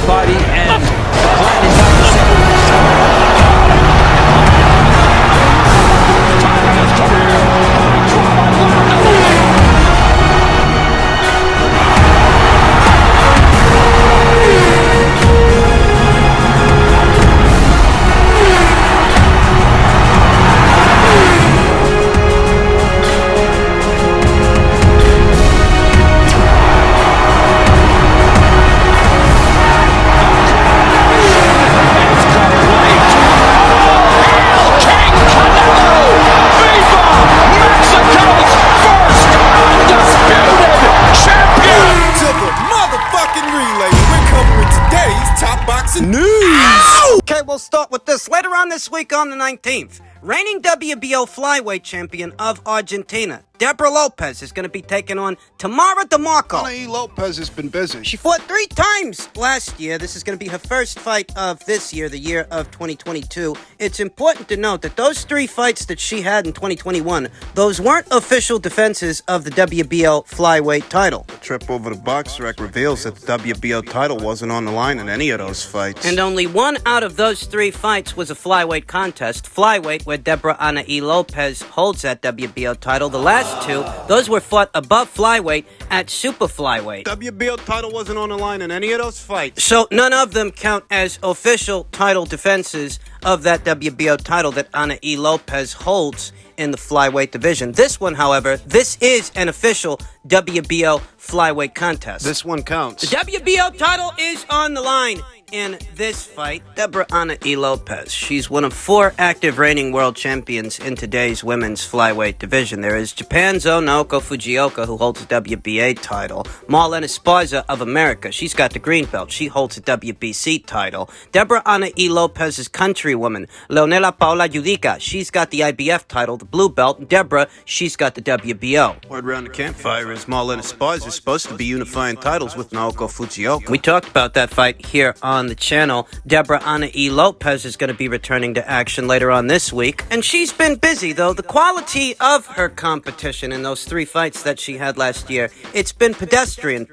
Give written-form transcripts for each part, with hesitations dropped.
body and grinding down the center. Okay, we'll start with this. Later on this week on the 19th, reigning WBO flyweight champion of Argentina, Deborah Lopez, is going to be taking on Tamara Demarco. Lopez has been busy. She fought 3 times last year. This is going to be her first fight of this year, the year of 2022. It's important to note that those 3 fights that she had in 2021, those weren't official defenses of the WBO flyweight title. The trip over the box rec reveals that the WBO title wasn't on the line in any of those fights. And only 1 out of those 3 fights was a flyweight contest. Flyweight, where Deborah Lopez holds that WBO title. The last 2, those were fought above flyweight at super flyweight. WBO title wasn't on the line in any of those fights. So none of them count as official title defenses of that WBO title that Lopez holds in the flyweight division. This one, however, this is an official WBO flyweight contest. This one counts. The WBO title is on the line in this fight. Deborah Lopez. She's one of 4 active reigning world champions in today's women's flyweight division. There is Japan's own Naoko Fujioka, who holds the WBA title. Marlene Esparza of America. She's got the green belt. She holds the WBC title. Deborah Lopez's countrywoman, Leonela Paula Judica. She's got the IBF title, the blue belt. Deborah, she's got the WBO. Word around the campfire is Marlene Esparza is supposed to be unifying titles with Naoko Fujioka. We talked about that fight here on the channel. Deborah Lopez is going to be returning to action later on this week, and she's been busy, though. The quality of her competition in those 3 fights that she had last year, it's been pedestrian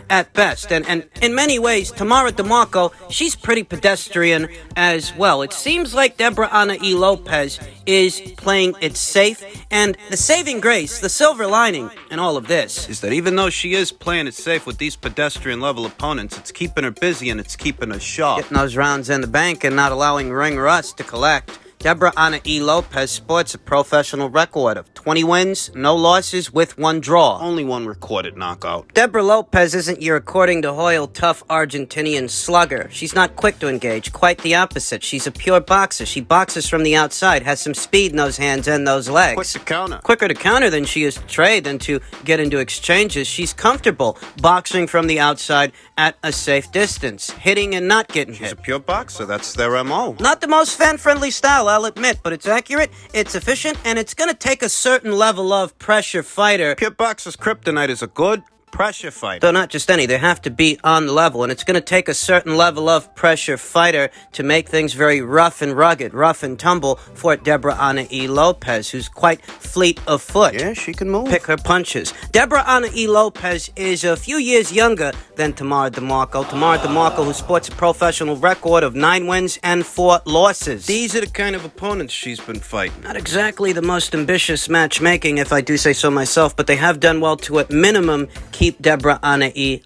at best, and in many ways, Tamara Demarco, she's pretty pedestrian as well. It seems like Deborah Lopez is playing it safe, and the saving grace, the silver lining in all of this, is that even though she is playing it safe with these pedestrian level opponents, it's keeping her busy and it's keeping her sharp. getting those rounds in the bank and not allowing ring rust to collect. Deborah Lopez sports a professional record of 20 wins, no losses, with 1 draw. Only 1 recorded knockout. Deborah Lopez isn't your according to Hoyle tough Argentinian slugger. She's not quick to engage, quite the opposite. She's a pure boxer. She boxes from the outside, has some speed in those hands and those legs. Quick to counter. Quicker to counter than she is to trade, than to get into exchanges. She's comfortable boxing from the outside at a safe distance, hitting and not getting hit. She's a pure boxer. That's their MO. Not the most fan-friendly style, I'll admit, but it's accurate, it's efficient, and it's going to take a certain level of pressure fighter. Pure boxer's kryptonite is a good pressure fighter. Though not just any, they have to be on the level, and it's going to take a certain level of pressure fighter to make things very rough and rugged, rough and tumble for Deborah Lopez, who's quite fleet of foot. Yeah, she can move. Pick her punches. Deborah Lopez is a few years younger than Tamara Demarco. Tamara Demarco, who sports a professional record of 9 wins and 4 losses. These are the kind of opponents she's been fighting. Not exactly the most ambitious matchmaking, if I do say so myself, but they have done well to, at minimum, keep Deborah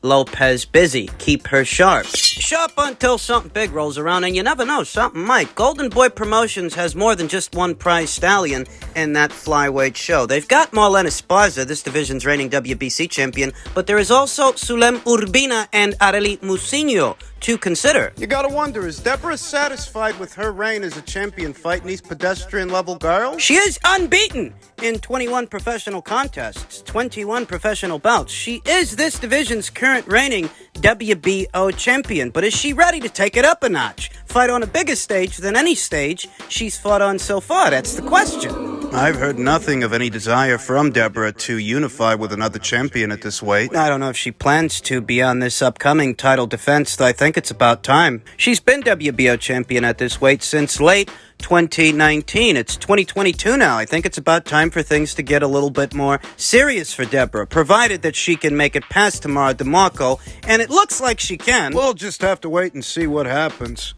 Lopez busy. Keep her sharp. Sharp until something big rolls around, and you never know, something might. Golden Boy Promotions has more than just one prize stallion in that flyweight show. They've got Marlene Esparza, this division's reigning WBC champion, but there is also Sulem Urbina and Arely Musinho to consider. You gotta wonder, is Deborah satisfied with her reign as a champion fighting these pedestrian-level girls? She is unbeaten in 21 professional contests, 21 professional bouts. She is this division's current reigning WBO champion, but is she ready to take it up a notch? Fight on a bigger stage than any stage she's fought on so far? That's the question. I've heard nothing of any desire from Deborah to unify with another champion at this weight. I don't know if she plans to beyond this upcoming title defense, though I think it's about time. She's been WBO champion at this weight since late 2019. It's 2022 now. I think it's about time for things to get a little bit more serious for Deborah, provided that she can make it past Tamara Demarco, and it looks like she can. We'll just have to wait and see what happens.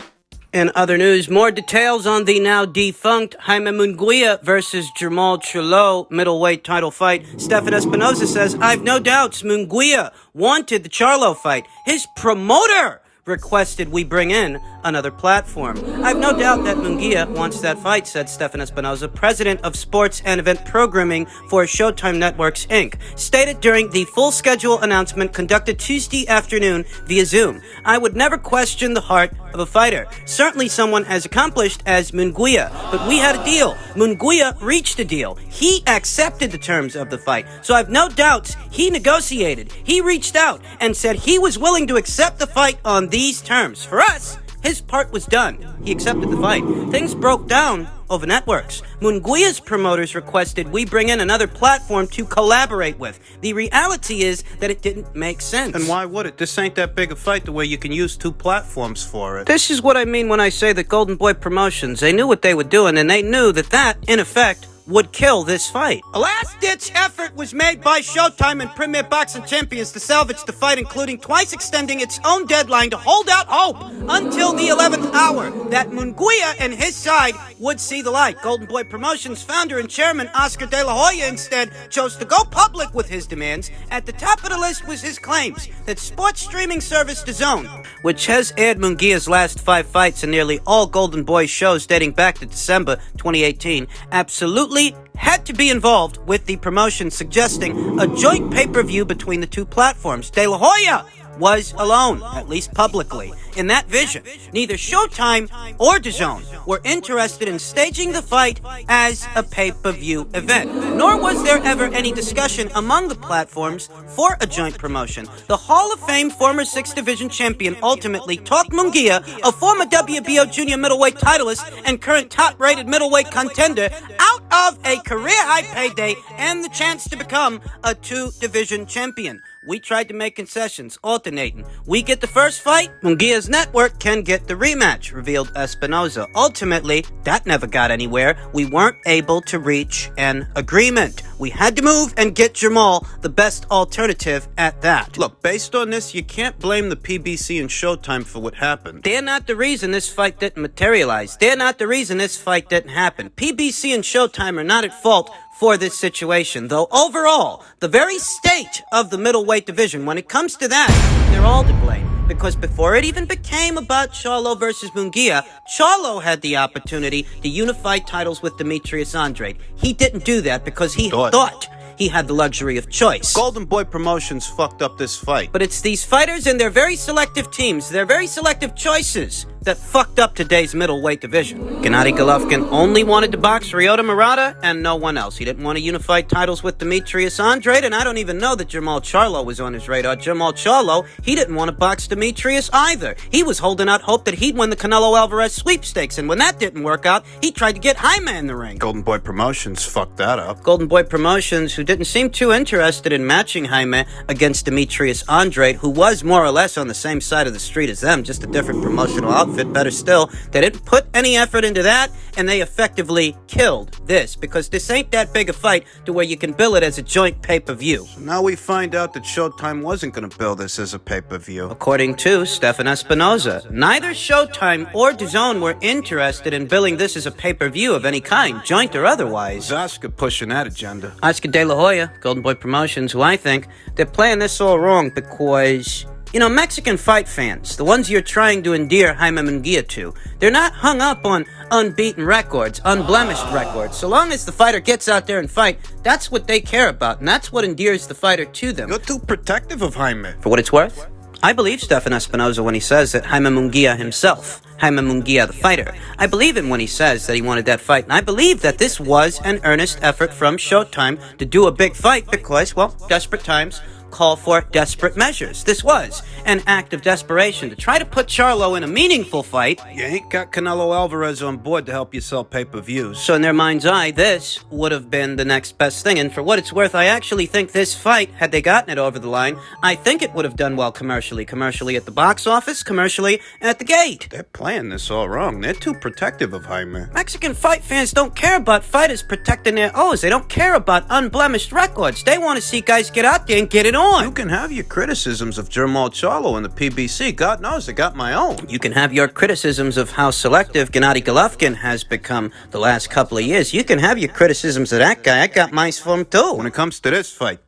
In other news, more details on the now defunct Jaime Munguia versus Charlo middleweight title fight. Stefan Espinoza says, I've no doubts Munguia wanted the Charlo fight. His promoter requested we bring in another platform. I have no doubt that Munguia wants that fight, said Stefan Espinoza, president of sports and event programming for Showtime Networks, Inc., stated during the full schedule announcement conducted Tuesday afternoon via Zoom. I would never question the heart of a fighter, certainly someone as accomplished as Munguia, but we had a deal. Munguia reached a deal. He accepted the terms of the fight, so I have no doubts he negotiated. He reached out and said he was willing to accept the fight on these terms. For us, his part was done. He accepted the fight. Things broke down over networks. Munguia's promoters requested we bring in another platform to collaborate with. The reality is that it didn't make sense. And why would it? This ain't that big a fight the way you can use two platforms for it. This is what I mean when I say that Golden Boy Promotions, they knew what they were doing, and they knew that, in effect, would kill this fight. A last-ditch effort was made by Showtime and Premier Boxing Champions to salvage the fight, including twice extending its own deadline to hold out hope until the 11th hour that Munguia and his side would see the light. Golden Boy Promotions founder and chairman Oscar De La Hoya instead chose to go public with his demands. At the top of the list was his claims that sports streaming service DAZN, which has aired Munguia's last 5 fights in nearly all Golden Boy shows dating back to December 2018, absolutely had to be involved with the promotion, suggesting a joint pay-per-view between the two platforms. De La Hoya was alone, at least publicly. In that vision, neither Showtime or DAZN were interested in staging the fight as a pay-per-view event, nor was there ever any discussion among the platforms for a joint promotion. The Hall of Fame former 6th Division champion ultimately talked Munguia, a former WBO junior middleweight titleist and current top-rated middleweight contender, out of a career-high payday and the chance to become a 2-division champion. We tried to make concessions, alternating. We get the first fight, Munguia's network can get the rematch, revealed Espinoza. Ultimately, that never got anywhere. We weren't able to reach an agreement. We had to move and get Jamal the best alternative at that. Look, based on this, you can't blame the PBC and Showtime for what happened. They're not the reason this fight didn't materialize. They're not the reason this fight didn't happen. PBC and Showtime are not at fault for this situation, though overall, the very state of the middleweight division, when it comes to that, they're all to blame. Because before it even became about Charlo versus Munguia, Charlo had the opportunity to unify titles with Demetrius Andrade. He didn't do that because he thought he had the luxury of choice. Golden Boy Promotions fucked up this fight. But it's these fighters and their very selective teams, their very selective choices, that fucked up today's middleweight division. Gennady Golovkin only wanted to box Ryota Murata and no one else. He didn't want to unify titles with Demetrius Andrade, and I don't even know that Jamal Charlo was on his radar. Jamal Charlo, he didn't want to box Demetrius either. He was holding out hope that he'd win the Canelo Alvarez sweepstakes, and when that didn't work out, he tried to get Jaime in the ring. Golden Boy Promotions fucked that up. Golden Boy Promotions, who didn't seem too interested in matching Jaime against Demetrius Andrade, who was more or less on the same side of the street as them, just a different promotional outfit. Better still, they didn't put any effort into that, and they effectively killed this, because this ain't that big a fight to where you can bill it as a joint pay-per-view. So now we find out that Showtime wasn't going to bill this as a pay-per-view. According to Stefan Espinoza, neither Showtime or DAZN were interested in billing this as a pay-per-view of any kind, joint or otherwise. Oscar pushing that agenda. Oscar De La Hoya, Golden Boy Promotions, who I think they're playing this all wrong because, you know, Mexican fight fans, the ones you're trying to endear Jaime Munguia to, they're not hung up on unbeaten records, unblemished records. So long as the fighter gets out there and fight, that's what they care about, and that's what endears the fighter to them. You're too protective of Jaime. For what it's worth, I believe Stefan Espinoza when he says that Jaime Munguia himself, Jaime Munguia the fighter, I believe him when he says that he wanted that fight, and I believe that this was an earnest effort from Showtime to do a big fight because, well, desperate times call for desperate measures. This was an act of desperation to try to put Charlo in a meaningful fight. You ain't got Canelo Alvarez on board to help you sell pay-per-views. So in their mind's eye, this would have been the next best thing. And for what it's worth, I actually think this fight, had they gotten it over the line, I think it would have done well commercially. Commercially at the box office, commercially at the gate. They're playing this all wrong. They're too protective of Jaime. Mexican fight fans don't care about fighters protecting their O's. They don't care about unblemished records. They want to see guys get out there and get it on. You can have your criticisms of Jermall Charlo and the PBC. God knows I got my own. You can have your criticisms of how selective Gennady Golovkin has become the last couple of years. You can have your criticisms of that guy. I got mine from him too. When it comes to this fight,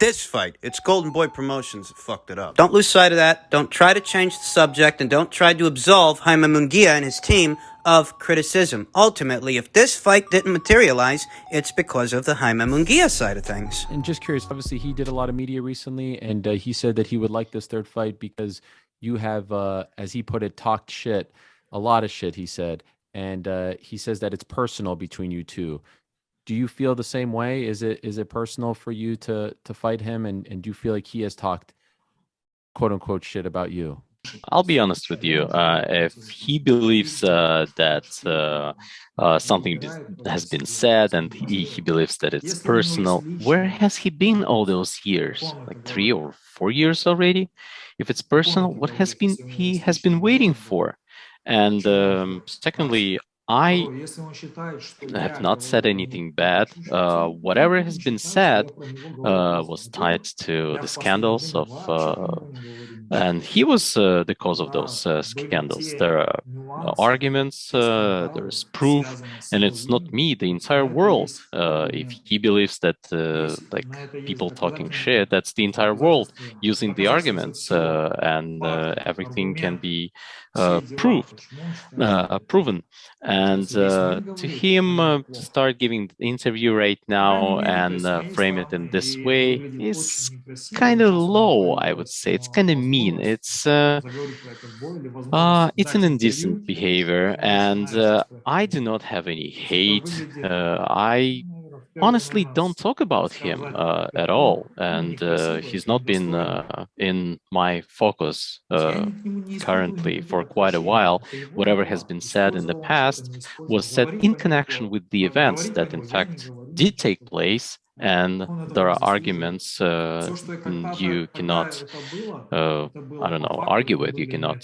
it's Golden Boy Promotions that fucked it up. Don't lose sight of that. Don't try to change the subject, and don't try to absolve Jaime Munguia and his team of criticism. Ultimately, if this fight didn't materialize, it's because of the Jaime Munguia side of things. And just curious, obviously he did a lot of media recently, and he said that he would like this third fight because you have, as he put it, talked shit, a lot of shit, he said. And he says that it's personal between you two. Do you feel the same way? Is it personal for you to fight him? And do you feel like he has talked, quote unquote, shit about you? I'll be honest with you. If he believes that something has been said and he believes that it's personal, where has he been all those years? Like 3 or 4 years already? If it's personal, what he has been waiting for? And secondly, I have not said anything bad. Whatever has been said was tied to the scandals of, and he was the cause of those scandals. There are arguments, there's proof, and it's not me, the entire world. If he believes that like people talking shit, that's the entire world using the arguments, and everything can be proven. And to him to start giving the interview right now and frame it in this way is kind of low, I would say. It's kind of mean. It's an indecent behavior, and I do not have any hate. I honestly don't talk about him at all, and he's not been in my focus currently for quite a while. Whatever has been said in the past was said in connection with the events that in fact did take place, and there are arguments you cannot argue with. You cannot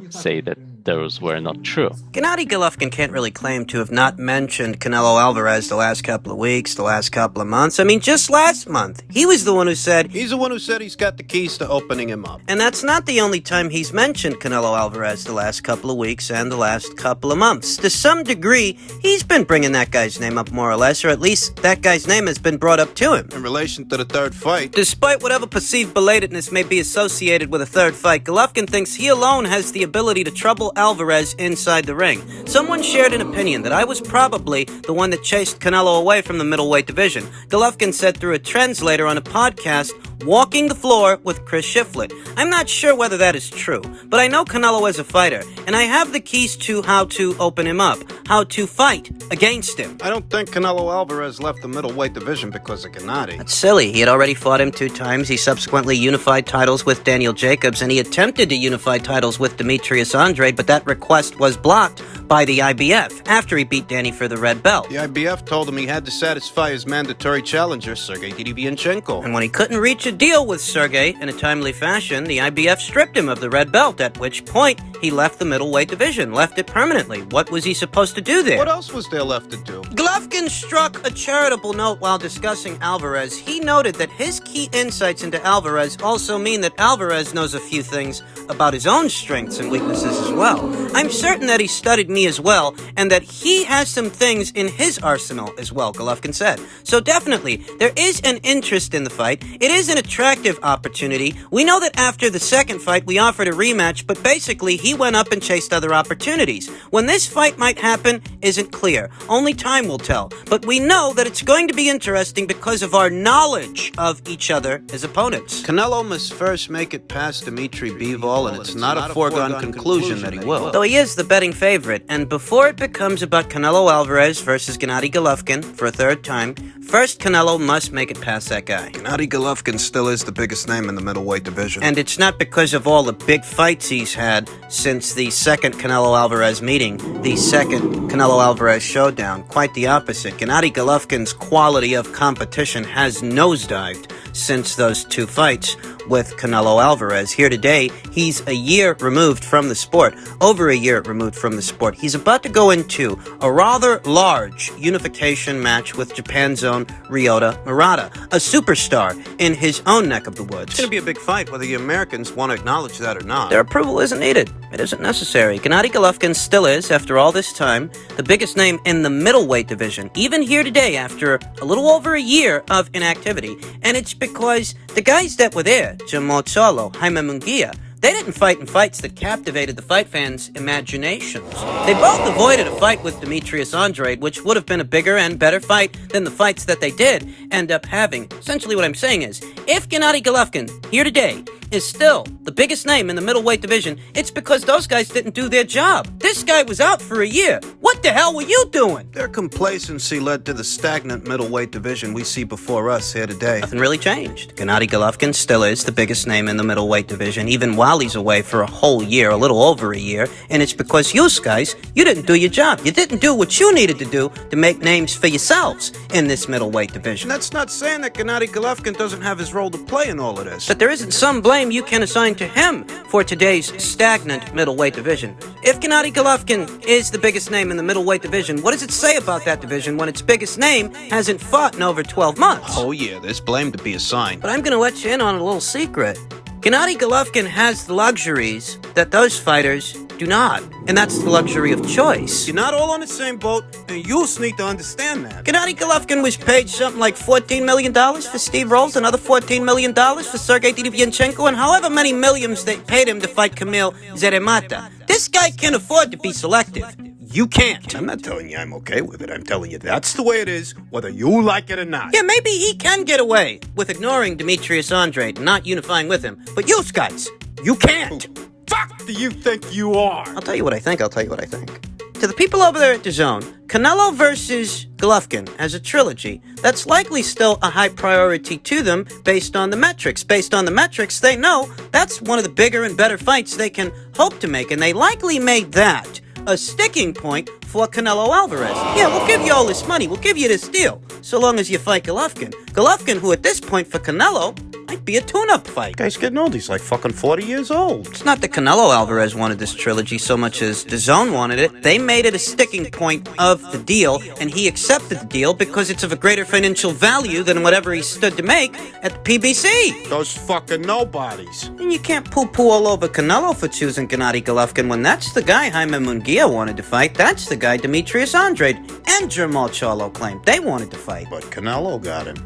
say that those were not true. Gennady Golovkin can't really claim to have not mentioned Canelo Alvarez the last couple of weeks, the last couple of months. I mean, just last month, he was the one who said... He's the one who said he's got the keys to opening him up. And that's not the only time he's mentioned Canelo Alvarez the last couple of weeks and the last couple of months. To some degree, he's been bringing that guy's name up more or less, or at least that guy's name has been brought up to him. In relation to the third fight. Despite whatever perceived belatedness may be associated with a third fight, Golovkin thinks he alone has the ability to trouble Alvarez inside the ring. Someone shared an opinion that I was probably the one that chased Canelo away from the middleweight division. Golovkin said through a translator on a podcast, walking the floor with Chris Shiflett. I'm not sure whether that is true, but I know Canelo as a fighter, and I have the keys to how to open him up, how to fight against him. I don't think Canelo Alvarez left the middleweight division because of Gennady. That's silly. He had already fought him 2 times. He subsequently unified titles with Daniel Jacobs, and he attempted to unify titles with Demetrius Andrade, but that request was blocked by the IBF after he beat Danny for the red belt. The IBF told him he had to satisfy his mandatory challenger, Sergey Dedevianchenko. And when he couldn't reach a deal with Sergey in a timely fashion, the IBF stripped him of the red belt, at which point he left the middleweight division, left it permanently. What was he supposed to do there? What else was there left to do? Golovkin struck a charitable note while discussing Alvarez. He noted that his key insights into Alvarez also mean that Alvarez knows a few things about his own strengths and weaknesses as well. I'm certain that he studied me as well, and that he has some things in his arsenal as well, Golovkin said. So definitely, there is an interest in the fight. It is an attractive opportunity. We know that after the second fight, we offered a rematch, but basically, he went up and chased other opportunities. When this fight might happen isn't clear. Only time will tell. But we know that it's It's going to be interesting because of our knowledge of each other as opponents. Canelo must first make it past Dimitri Bivol, and it's not a foregone conclusion that he will. Though he is the betting favorite, and before it becomes about Canelo Alvarez versus Gennady Golovkin for a third time, first Canelo must make it past that guy. Gennady Golovkin still is the biggest name in the middleweight division. And it's not because of all the big fights he's had since the second Canelo Alvarez meeting, the second Canelo Alvarez showdown. Quite the opposite. Gennady Golovkin's quality of competition has nosedived since those two fights with Canelo Alvarez. Here today, he's a year removed from the sport, over a year removed from the sport. He's about to go into a rather large unification match with Japan's own Ryota Murata, a superstar in his own neck of the woods. It's going to be a big fight, whether the Americans want to acknowledge that or not. Their approval isn't needed. It isn't necessary. Gennady Golovkin still is, after all this time, the biggest name in the middleweight division, even here today after a little over a year of inactivity. And it's because the guys that were there, Charlo, Jaime Munguia, they didn't fight in fights that captivated the fight fans' imaginations. They both avoided a fight with Demetrius Andrade, which would have been a bigger and better fight than the fights that they did end up having. Essentially what I'm saying is, if Gennady Golovkin, here today, is still the biggest name in the middleweight division, it's because those guys didn't do their job. This guy was out for a year. What the hell were you doing? Their complacency led to the stagnant middleweight division we see before us here today. Nothing really changed. Gennady Golovkin still is the biggest name in the middleweight division, even while he's away for a whole year, a little over a year, and it's because you guys, you didn't do your job. You didn't do what you needed to do to make names for yourselves in this middleweight division. And that's not saying that Gennady Golovkin doesn't have his role to play in all of this. But there isn't some blame you can assign to him for today's stagnant middleweight division. If Gennady Golovkin is the biggest name in the middleweight division, what does it say about that division when its biggest name hasn't fought in over 12 months? Oh yeah, there's blame to be assigned. But I'm going to let you in on a little secret. Gennady Golovkin has the luxuries that those fighters do not, and that's the luxury of choice. You're not all on the same boat, and you need to understand that. Gennady Golovkin was paid something like $14 million for Steve Rolls, another $14 million for Sergey Dedevianchenko, and however many millions they paid him to fight Kamil Zeremata. This guy can afford to be selective. You can't. I'm not telling you I'm okay with it. I'm telling you that's the way it is, whether you like it or not. Yeah, maybe he can get away with ignoring Demetrius Andrade and not unifying with him. But you guys, you can't. Who fuck do you think you are? I'll tell you what I think. To the people over there at DAZN, Canelo versus Golovkin as a trilogy, that's likely still a high priority to them based on the metrics. Based on the metrics, they know that's one of the bigger and better fights they can hope to make, and they likely made that a sticking point for Canelo Alvarez. Yeah, we'll give you all this money, we'll give you this deal, so long as you fight Golovkin. Golovkin, who at this point for Canelo might be a tune-up fight. Guy's getting old. He's like fucking 40 years old. It's not that Canelo Alvarez wanted this trilogy so much as DAZN wanted it. They made it a sticking point of the deal, and he accepted the deal because it's of a greater financial value than whatever he stood to make at the PBC. Those fucking nobodies. And you can't poo-poo all over Canelo for choosing Gennady Golovkin when that's the guy Jaime Munguia wanted to fight. That's the guy Demetrius Andrade and Charlo claimed they wanted to fight. But Canelo got him.